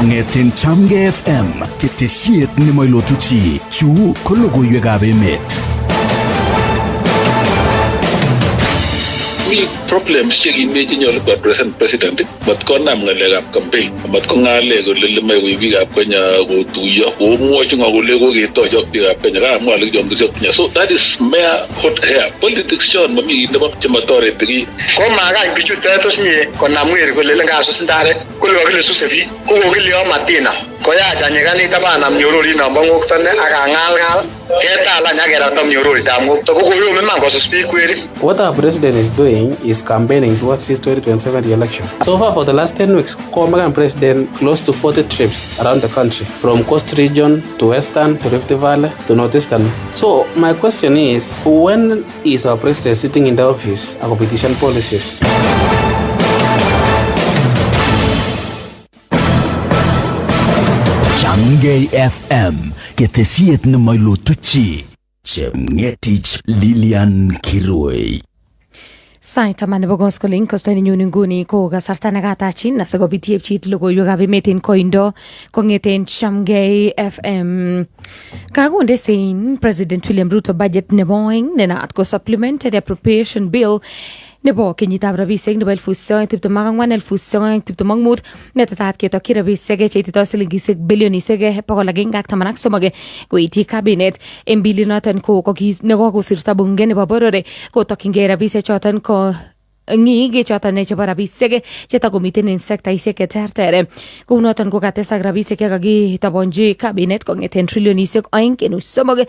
Kong'eten Chepng FM, ketesiet nemoilotu chi, chu ko logoiwekab emet. Mi problems chekimeche nyolu ko present president mat konam ng'alekab campaign mat ko ng'ale kole lemei koib biikab Kenya kotuiyo komwochi kole koketochi ak biikab Kenya kamwa ole kichomkisi ak Kenya. So that is mere hot air politics chon mami kit nebo chematoreti ki komakany bichutet tos nye konam weri kole lengasus ndaret kole kokile suse biik kokokilyo matina koyach anyikanit abanam nyorori nombo ng'okto ne akang'alng'al ketalany akeratam nyororitab ng'okto kokoyome man kosus biik kweri. What our president is doing is campaigning towards his 2027 election. So far, for the last 10 weeks, Komagan president close to 40 trips around the country, from coast region to western to Rift Valley to northeastern. So my question is, when is our president sitting in the office of competition policies? Chepng FM, ketesiet nemoilotu chi. Chepng etich Lilian Kirui. Sait taman nebo koskoliny kostoninyu nguni ko kasarta nekatachin asikobit yepchit logoiwekab emet en koindo kong'eten Chepng FM. Kakonde sein President William Ruto budget nebo oeng nenaat ko supplemented appropriation bill nebo kenyitab rabisiek nebo 2024-2025 netetat ketokyi rabisiek cheititoi silingisiek bilionisiek 113 koityi cabinet en bilinoton ko nekokosirto bunge nebo borore kotokyingei rabisiek choton ko ng'ik choton chebo rabisiek chetakomiten en sektaisiek cheterter. Kounoton ko katesak rabisiek chekakitobonji cabinet kong'eten trilionisiek 2.3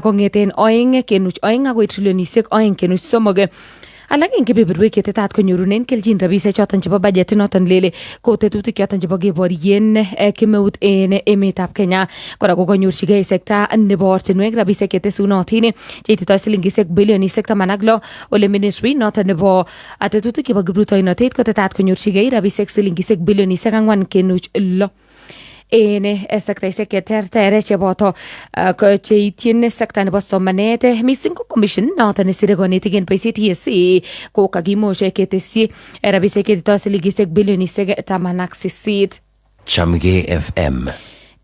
kong'eten 2.2 akoi trilionisiek 2.3. Alak en kebeberwek chetetat konyorunen kelchin rabisiek choton chebo budget noton lele ko tetutik choton chebo keborien kemeut en emetab Kenya. Kora ko konyorchigei sekta nebo ortinwek rabisiek chetesunotin cheititoi silingisiek bilionisiek 16 ole ministry noton nebo tetutik chebo kiprutoinotet kotetat konyorchigei rabisiek silingisiek bilionisiek 4.6 en sektaisiek cheterter cheboto cheityin sekta nebo somanet missing ko commission noton nesire konetik en boisiet TSC ko kakimuch ketesyi rabisiek cheititoi silingisiek bilionisiek 18. Chepng FM.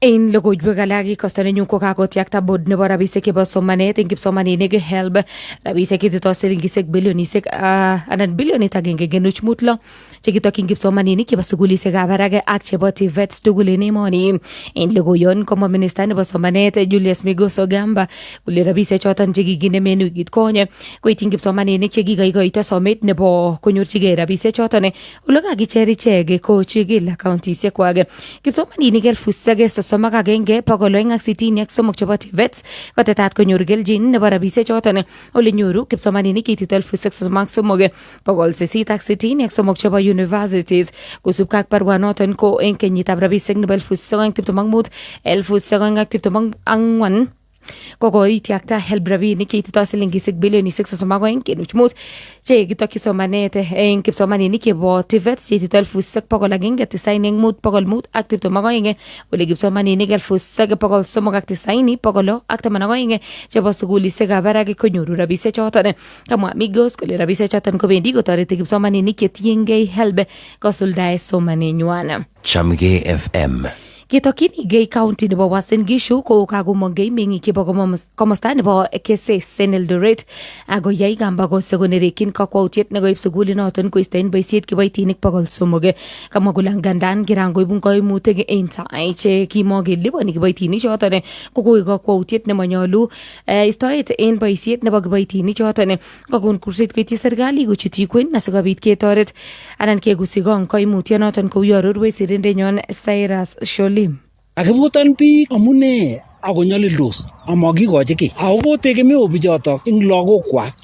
En logoiwek alak kostoninyu ko kakotyakta board nebo rabisiek chebo somanet en kipsomaninik HELB rabisiek cheititoi silingisiek bilionisiek anan bilionit 1.5 chekitokyin kipsomaninik chebo sugulisiekab barak ak chebo TVETs tugul en emoni. En logoiyon komwa minista nebo somanet Julius Migos Ogamba kole rabisiek choton chekikinem en wikit konye koityin kipsomaninik chekikoito somet nebo konyorchigei rabisiek choton ole kakicher ichek kochigil countiesiekwak. Kipsomaninik 31,263 chebo TVETs kotetat konyor kelchin nebo rabisiek choton ole nyoru kipsomaninik 33,863 chebo universities kosubkei ak barwanoton ko en kenyitab rabisiek nebo 2025-2024 kokoityakta HELB rabinik cheititoi silingisiek bilionisiek 32.5 chekitokyi somanet en kipsomaninik chebo TVETs cheititoi 1,195,522 ole kipsomaninik 1,390,612 chebo sugulisiekab barak konyoru rabisiek choton. Kamwa Migos kole rabisiek choton kobendi kotoreti kipsomaninik chetiengei HELB kosuldae somanenywan. Chepng FM. Ketokyinigei county nebo Uasin Gishu ko kakomongei meng'ik chebo komosta nebo Keses en Eldoret akoyai kambakose konerekyin kakwautiet nekoib sugulinoton koisto en boisiet kiboitinik 300. Kamwa kole ngandan kirangoibun koimutik en tai che kimokeliponi kiboitinik choton kokoik kakwautiet nemonyolu istoet en boisiet nebo kiboitinik choton kokon kurset koityi serikali kochutyi kwen asikobit ketoret anan kekusikong koimutyonoton kou arorwech sirindenyon Cyrus Sholim. Akibutan biik amune akonyolildos amakikochi kiy ako tegemeo bichotok ing lagokwak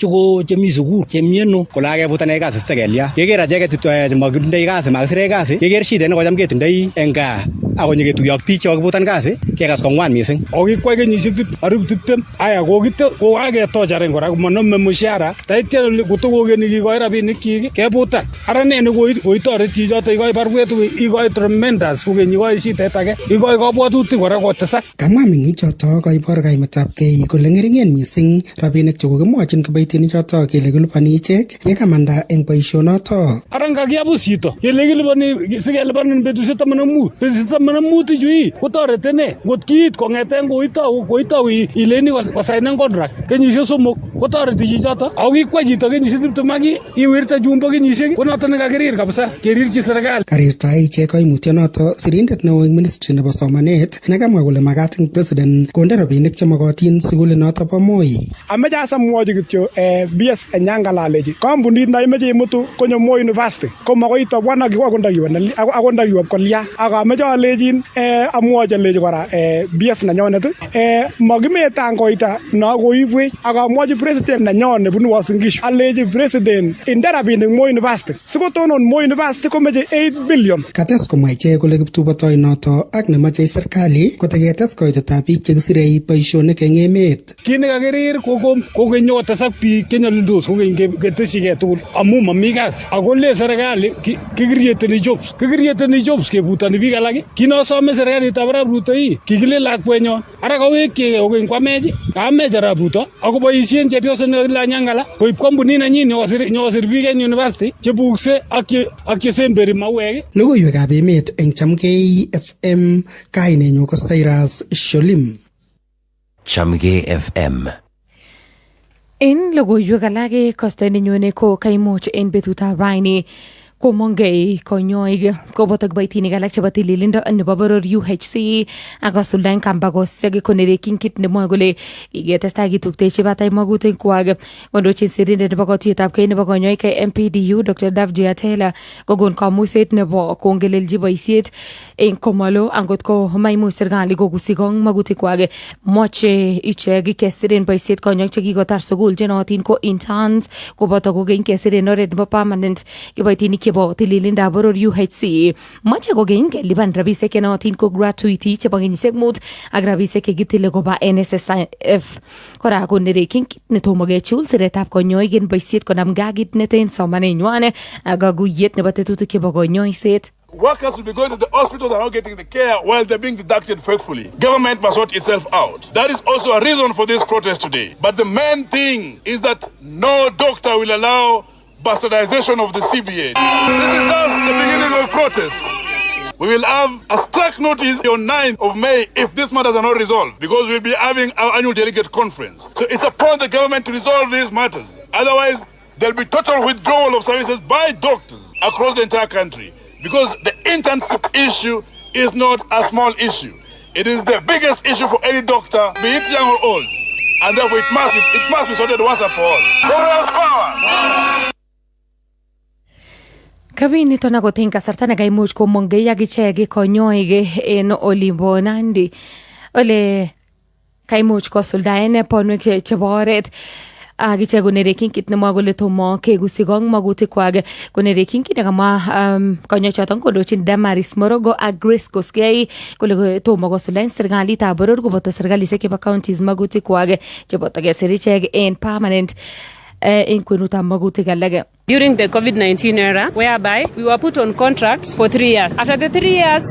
chemi sukul chemieno kole akebutan kasi stekelia keker acheket chemokitindoi kasi makisirei kasi keker shidet nekocham ketindoi eng gaa ako nyeketuiyo ak biik chekakibutan kasi kekas kongwan mising. Ako kikwai kenyisiek arip 20 aya kokaketocharen kora komanome mushara taitya kotokokeni kikoi rabinik kyik kebutan. Ara ne koitoret chichoto ikoi barwet ikoi tremendous kokeny ikoi shitet age ikoi kabwatutik kora kotesak. Kamwa meng'ichoto koibor kaimetabgei kole ngeringen mising rabinik chekokimwochin kiboitinichoto kele kilipani ichek yekamanda eng boisionoto. Ara ngakiyabus chito kele kilipani sikelipanin betusiek 15 betusiek 15 ichu kotoreti ne ngot kiit kong'eten koitou ileni kosainen contract kenyisiek 3 kotoreti chichoto ako kikwai chito kenyisiek 20 ak iwirte jumbo kenyisiek konoto nekakirir kabisa kerirchi serikali. Karirtoi ichek koimutyonoto sirindet neo eng ministry nebo somanet nekamwa kole makat eng president konde rabinik chemokotin sukulinoto bo Moi. Ameche asamwochi kityo BS enyangalalechi kampunit naimeche imutu konyo Moi University komakoi itobwan akondakiwop kolya ak ameche alechin amwochi alechi kora BS nenyonet makimetan koita no koibwech ak amwochi president nenyon nebunu Uasin Gishu alechi president inde rabinik Moi University sikotonon Moi University komeche 8 billion. Kates komwa ichek kole kiptubatoinoto ak nemoche serikali koteketes koitetab biik chekisirei boisionik eng emet. Kit nekakirir kokeny kotesak biik chenyolildos kokeny keteshigei tugul amu mami kasi ako le serikali kikirieteni jobs kebutoni biik alak. Kinosome serikalitab arap Ruto kikile lakwenyon ara kawekchigei kokeny kwamech arap Ruto ako boisien chepyoset nekile Nyangala koib kampunit nenyin nyokosir biik en university chebukse ak chesemberi mauek. Logoiwekab emet eng Chamgei FM kainenyu ko Cyrus Sholim. Chamgei FM. En logoiwek alak kosta nenyone ko kaimuch en betutab raini komongei konyoik koboto kiboitinik alak chebo tililindo nebo boror UHC ak kosuldaen kambakosiek konerekyin kit nemwoe kole kiketestai kituktechi batai magutik kwak. Kondochin sirindet nebo katuiyetabkei nebo konyoik MPDU Dr. Davji Atela kokon kamuiset nebo kongelelchi boisiet en komalo angot ko maimuch serikali kokusikong magutik kwak. Moche ichek kesiren boisiet konyoik chekikotar sukul chenootin ko interns koboto kokeny kesiren oret nebo permanent kiboitinik chebo tililindab boror UHC. Moche kokeny kelipan rabisiek chenootin ko gratuity chebo kenyisiek 5 ak rabisiek chekitile koba NSSF. Kora konerekyin kit netomo kechul siretab konyoik en boisiet konamgei ak kit neten somanenywan ak kakuyet nebo tetutik chebo konyoiset. Workers will be going to the hospitals and not getting the care while they're being deducted faithfully. Government must sort itself out. That is also a reason for this protest today. But the main thing is that no doctor will allow bastardization of the CBA. This is just the beginning of protest. We will have a strike notice on 9th of May if these matters are not resolved, because we'll be having our annual delegate conference. So it's upon the government to resolve these matters. Otherwise, there'll be total withdrawal of services by doctors across the entire country, because the internship issue is not a small issue. It is the biggest issue for any doctor, be it young or old. And therefore it must be sorted once and for all. Power! Kabinito na koting kasarta na kaimuch komongei ak ichek konyoik en olimbo Nandi. Ole kaimuch kosuldaen ponwek chebo oret ak ichek konerekyin kit nemwoe kole tomo kekusikong magutik kwak. Konerekyin kit nekamwa konyoichoton kondochin Damaris Morogo ak Grace Koskei kole tomo kosuldaen serikalitab boror koboto serikalisiek chebo counties magutik kwak cheboto kesir ichek en permanent en kwenutab magutik alage. During the COVID-19 era, whereby we were put on contract for 3 years. After the 3 years,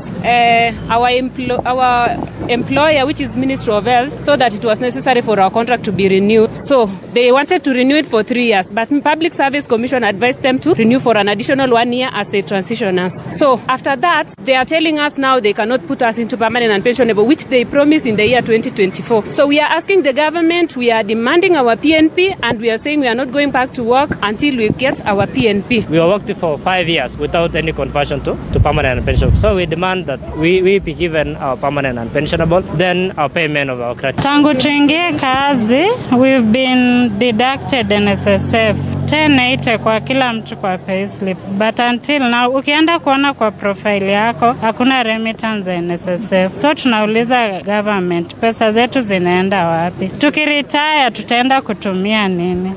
our employer, which is Ministry of Health, saw that it was necessary for our contract to be renewed. So they wanted to renew it for 3 years, but Public Service Commission advised them to renew for an additional 1 year as they transition us. So after that, they are telling us now they cannot put us into permanent and pensionable, which they promised in the year 2024. So we are asking the government, we are demanding our PNP, and we are saying we are not going back to work until we get our PNP. We worked for 5 years without any conversion to permanent and pensionable. So we demand that we be given our permanent and pensionable, then our payment of our credit. Tangu tuingie kazi, we've been deducted NSSF 1080 kwa kila mtu kwa payslip, but until now ukienda kuona kwa profile yako hakuna remittance NSSF. So tunauliza government, pesa zetu zinaenda wapi? Tukiretire tutaenda kutumia nini?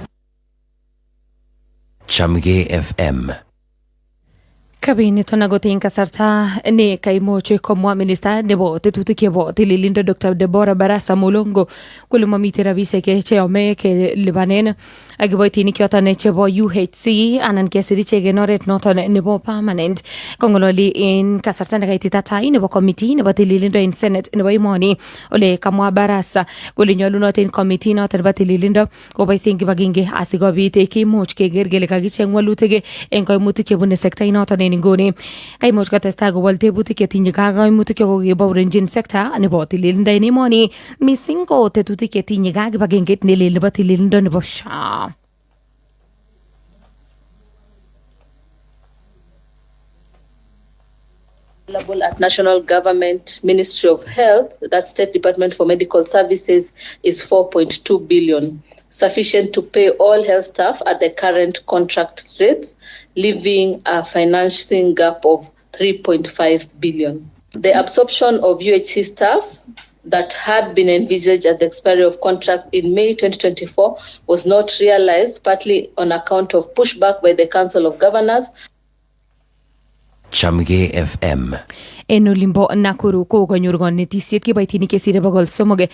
Chamgei FM. Kabinet nagoting kasarta ne kaimuch komwa minista nebo tetutik chebo tililindo Dr. Deborah Barasa Mulongo kole mamite rabisiek cheyome kelipanen kiboitinik choton chebo UHC anan kesir ichek en oret noton nebo permanent kongololi en kasarta nekaitita tai nebo committee nebo tililindo en Senate nebo emoni ole kamwa Barasa kole nyolunot en committee noton nebo tililindo koboisien kibagenge asikobit kimuch keger kele kakicheng walutik en kaimutik chebune sekta inoton en inguni kaimuch kotestai kowal tebutik chetinye kaimutik chekokebourenjin sekta nebo tililindo en emoni missing ko tetutik chetinye kibagengeit nelel nebo tililindo nebo SHA. Available at National Government Ministry of Health, that State Department for Medical Services, is 4.2 billion, sufficient to pay all health staff at the current contract rates, leaving a financing gap of 3.5 billion. The absorption of UHC staff that had been envisaged at the expiry of contract in May 2024 was not realized, partly on account of pushback by the Council of Governors. Chepng FM. En olimbo Nakuru ko konyor konetisiet kiboitinik chesire 300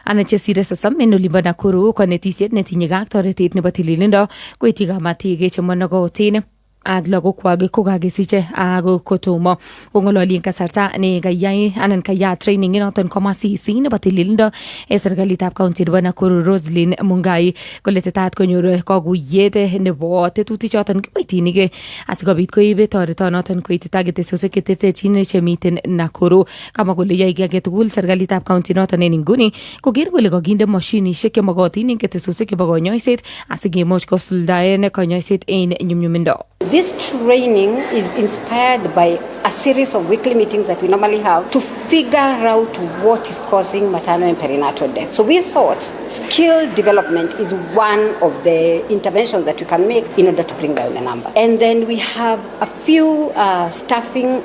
anan chesire 30 en olimbo Nakuru konetisiet netinye ak toretet nebo tililindo koityi kamatik chemonokotin ak lagokwak kokakisiche ak kotomo kongololi en kasarta ne kayai anan kaya training inoton komasisi nebo tililindo en serikalitab county nebo Nakuru Roslyn Mungai kole tetat konyor kakuyet nebo tetutik choton kiboitinik asikobit koibe toretonoton koitita ketesosiek cheterterchin chemiten Nakuru kama kole yoe kiy age tugul serikalitab county noton en inguni koker kole kakinde mashinisiek chemokotin en ketesosiek chebo konyoiset asikemuch kosuldaen konyoiset en nyumnyumindo. This training is inspired by a series of weekly meetings that we normally have to figure out what is causing maternal and perinatal death. So we thought skill development is one of the interventions that we can make in order to bring down the number. And then we have a few staffing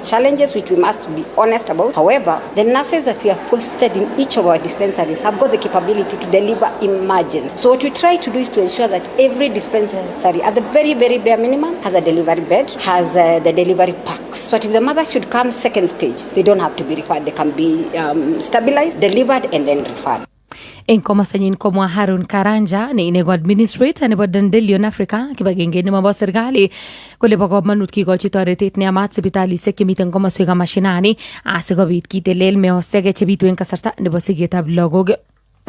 challenges which we must be honest about. However, the nurses that we have posted in each of our dispensaries have got the capability to deliver emergency. So what we try to do is to ensure that every dispensary at the very, very bare minimum has a delivery bed, has the delivery packs. So that if the mother should come second stage, they don't have to be referred. They can be stabilized, delivered, and then referred. En komasanyin komwa Harun Karanja ne inego administrator nebo Dandelion Africa kibagenge nebo serikali kole bo komonut kikochi toretet neyamat sipitalisiek chemiten komoswek mashinani asikobit kitelel meosiek chebitu en kasarta nebo sigetab lagok.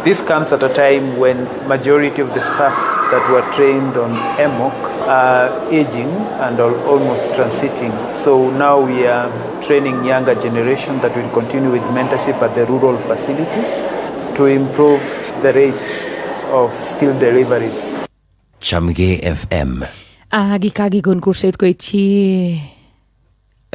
This comes at a time when majority of the staff that were trained on EMOC are aging and are almost transiting. So now we are training younger generation that will continue with mentorship at the rural facilities to improve the rates of skill deliveries. Chepng FM. Agikagi gon kurset koityi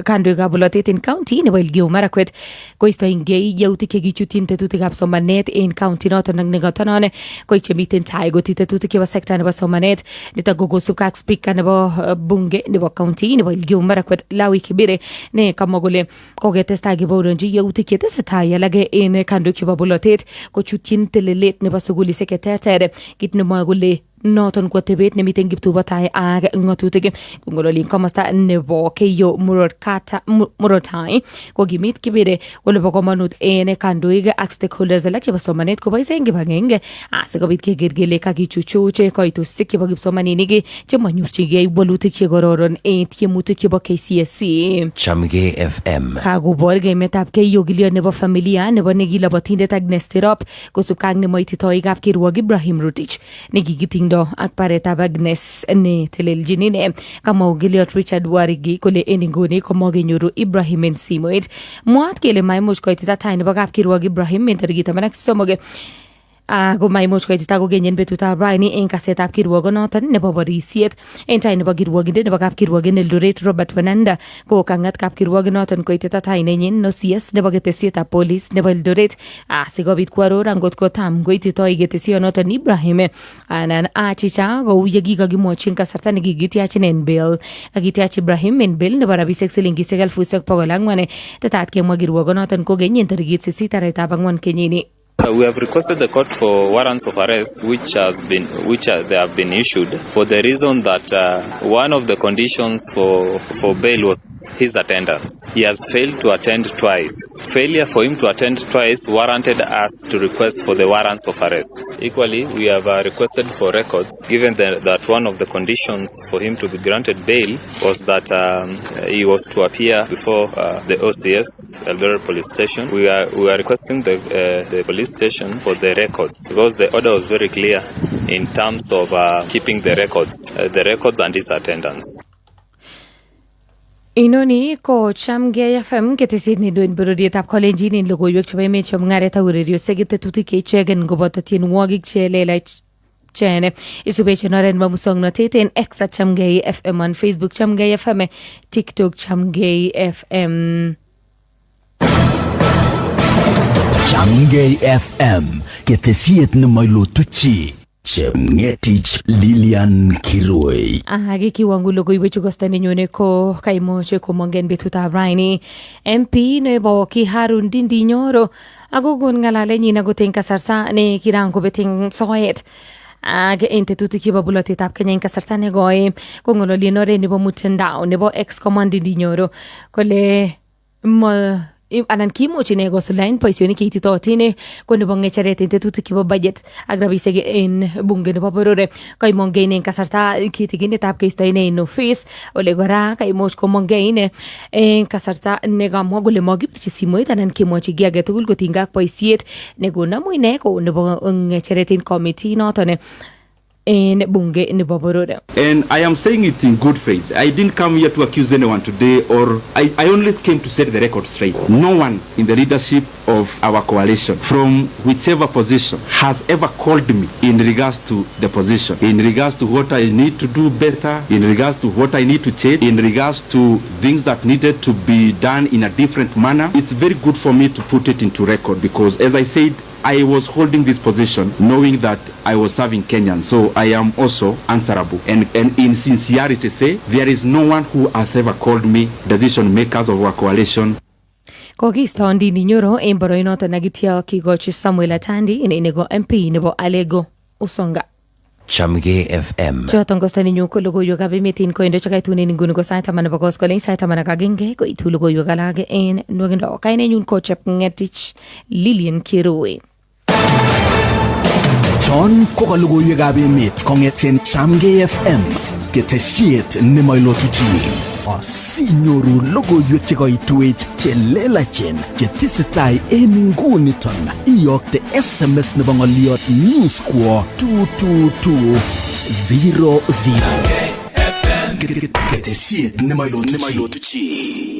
kandoikab bolotet en county nebo Elgeyo Marakwet koistoengei yautik chekichutyin tetutikab somanet en county noton nekotonon koik chemiten tai kotii tetutik chebo sekta nebo somanet niton ko kosubkei ak speaker nebo bunge nebo county nebo Elgeyo Marakwet Lawi Kibire ne kamwa kole koketestai kebouronji yautik chetesetai alage en kandoik chebo bolotet kochutyin telelet nebo sukulisiek cheterter kit nemwoe kole noton ko tebet nemiten kiptubatai ak ngatutik kongololi komosta nebo Keyo Murotai kokimit Kibire kole bo komonut en kandoik ak stakeholders alak chebo somanet koboisien kibagenge asikobit keker kele kakichuchuch koitosiek chebo kipsomaninik chemanyorchigei walutik chekororon en tiemutik chebo KCSE. Chepng FM. Kakobor emetab Keyo Gilio nebo familia nebo nekilobotindet Agnes Tirop kosubkei ak nemoititoi kapkirwok Ibrahim Rotich nekikitingdo ak baretab Agnes ne teleljin ine kama Giliot Richard Warigi kole en inguni komokenyoru Ibrahim en simoit mwaat kele maimuch koitita tai nebo kapkirwok Ibrahim en tarikit 13 ako maimuch koitita kokenyen betutab raini en kasetab kirwokonoton nebo borisiet en tai nebo kirwokindet nebo kapkirwok en Eldoret Robert Wananda ko kangat kapkirwokinoton koitita tai nenyin nosies nebo ketesietab polis nebo Eldoret asikobit kwaror angot kotam koititoi ketesionoton Ibrahim anan achicha kou yekikakimwochi kasarta nekikitiachin en bail kakitiach Ibrahim en bail nebo rabisiek silingisiek 1400 tetat kemwa kirwokonoton kokeny en tarikit 8 arawetab 4 kenyini. We have requested the court for warrants of arrest, which they have been issued for the reason that one of the conditions for bail was his attendance. He has failed to attend twice. Failure for him to attend twice warranted us to request for the warrants of arrest. Equally, we have requested for records, given that one of the conditions for him to be granted bail was that he was to appear before the OCS Eldoret Police Station. We are requesting the police station for the records, because the order was very clear in terms of keeping the records and his attendance. Inoni ko Chepng FM ketesiet nedoen bororietab Kalenjin en logoiwek chebo emet chebo mung'aret ak ureriosiek tetutik ichegen koboto tienwogik chelelach chene isube chenoren nebo musongnotet en X at Chepng FM on Facebook Chepng FM, TikTok Chepng FM. Chepng FM ketesiet nemoilotu chi. Chepngetich Lilian Kirui. Kikiwangu logoiwechu kosta nenyone ko kaimuche komongen betutab raini. MP nebo Kiharu Ndindi Nyoro akokon ng'alalenyin akoteng kasarta ne kirang kobeteng soet. En tetutik chebo bolotetab Kenya en kasarta nekoi kong'ololien oret nebo mutandao nebo ex-command Ndindi Nyoro kole anan kimuch ine kosuldaen boisionik cheititootin ko nebo ng'echeret en tetutik chebo budget ak rabisiek en bunge nebo boror. Kaimongei ine en kasarta kitikinetab keisto ine en office, ole kora kaimuch komongei ine en kasarta nekamwa kole makibirchi simoit anan kemwochi kiy age tugul kotinygei ak boisiet nekonamu ine ko nebo ng'echeret en committee noton in bunge nebo boror. And I am saying it in good faith. I didn't come here to accuse anyone today, or I only came to set the record straight. No one in the leadership of our coalition, from whichever position, has ever called me in regards to the position, in regards to what I need to do better, in regards to what I need to change, in regards to things that needed to be done in a different manner. It's very good for me to put it into record because, as I said, I was holding this position knowing that I was serving Kenyans, so I am also answerable. And in sincerity say, there is no one who has ever called me decision makers of our coalition. Kokiisto Ndindi Nyoro en boroinoton akitya kikochi Samuel Atandi inego MP nebo Alego Usonga. Chepng FM. Choton kosta ninyo ko logoiwekab emet en koindo chekaitunen nguni ko sait 10 nebo koskoleng sait 10 agenge koitu logoiwek alak en nwogindo. Kainenyun ko Chepngetich Lilian Kirui. Chon ko ka logoiwekab emet kong'eten Chepng FM ketesiet nemoilotu chi. Asinyoru logoiwek chekoituech chelelachen chetesetai en nguniton iyokte SMS nebo ng'oliot news kwo 22200. Ketesiet nemoilotu chi.